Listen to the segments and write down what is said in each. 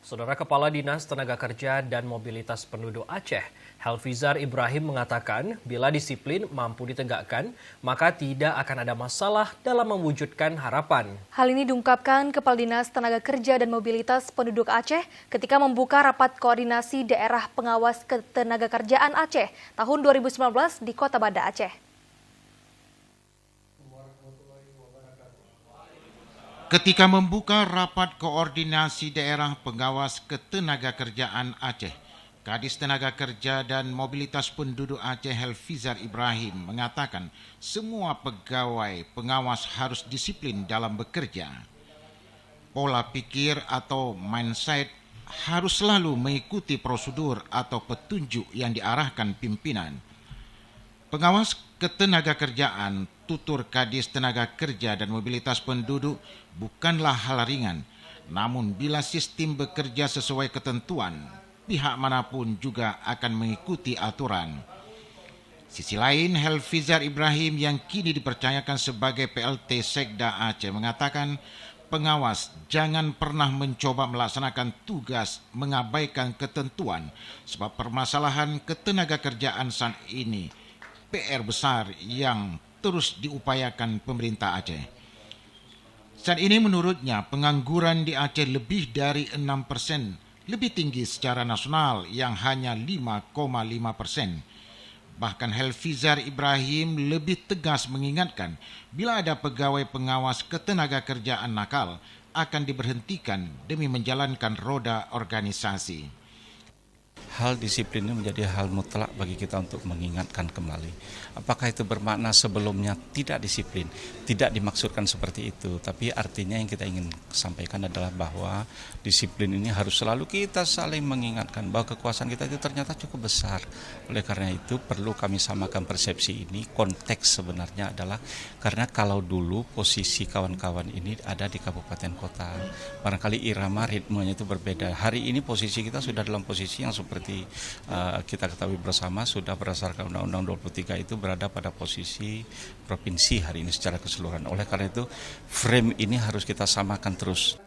Saudara Kepala Dinas Tenaga Kerja dan Mobilitas Penduduk Aceh, Helvizar Ibrahim mengatakan bila disiplin mampu ditegakkan, maka tidak akan ada masalah dalam mewujudkan harapan. Hal ini diungkapkan Kepala Dinas Tenaga Kerja dan Mobilitas Penduduk Aceh ketika membuka rapat koordinasi daerah pengawas ketenagakerjaan Aceh tahun 2019 di Kota Banda Aceh. Ketika membuka rapat koordinasi daerah pengawas ketenagakerjaan Aceh, Kadis Tenaga Kerja dan Mobilitas Penduduk Aceh Helvizar Ibrahim mengatakan semua pegawai pengawas harus disiplin dalam bekerja. Pola pikir atau mindset harus selalu mengikuti prosedur atau petunjuk yang diarahkan pimpinan. Pengawas ketenagakerjaan, tutur Kadis Tenaga Kerja dan Mobilitas Penduduk bukanlah hal ringan, namun bila sistem bekerja sesuai ketentuan, pihak manapun juga akan mengikuti aturan. Sisi lain, Helvizar Ibrahim yang kini dipercayakan sebagai PLT Sekda Aceh mengatakan, pengawas jangan pernah mencoba melaksanakan tugas mengabaikan ketentuan, sebab permasalahan ketenagakerjaan saat ini PR besar yang terus diupayakan pemerintah Aceh. Saat ini menurutnya pengangguran di Aceh lebih dari 6%, lebih tinggi secara nasional yang hanya 5,5%. Bahkan Helvizar Ibrahim lebih tegas mengingatkan bila ada pegawai pengawas ketenagakerjaan nakal akan diberhentikan demi menjalankan roda organisasi. Hal disiplin ini menjadi hal mutlak bagi kita untuk mengingatkan kembali. Apakah itu bermakna sebelumnya tidak disiplin? Tidak dimaksudkan seperti itu, tapi artinya yang kita ingin sampaikan adalah bahwa disiplin ini harus selalu kita saling mengingatkan bahwa kekuasaan kita itu ternyata cukup besar. Oleh karena itu perlu kami samakan persepsi ini. Konteks sebenarnya adalah karena kalau dulu posisi kawan-kawan ini ada di kabupaten kota, barangkali irama ritmenya itu berbeda. Hari ini posisi kita sudah dalam posisi yang seperti kita ketahui bersama, sudah berdasarkan Undang-Undang 23 itu berada pada posisi provinsi hari ini secara keseluruhan. Oleh karena itu frame ini harus kita samakan terus.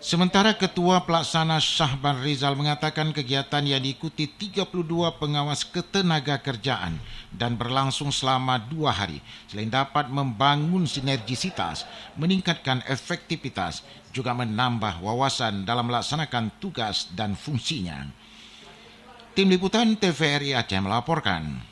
Sementara Ketua Pelaksana Syahban Rizal mengatakan kegiatan yang diikuti 32 pengawas ketenagakerjaan dan berlangsung selama 2 hari selain dapat membangun sinergisitas, meningkatkan efektivitas, juga menambah wawasan dalam melaksanakan tugas dan fungsinya. Tim Liputan TVRI Aceh melaporkan.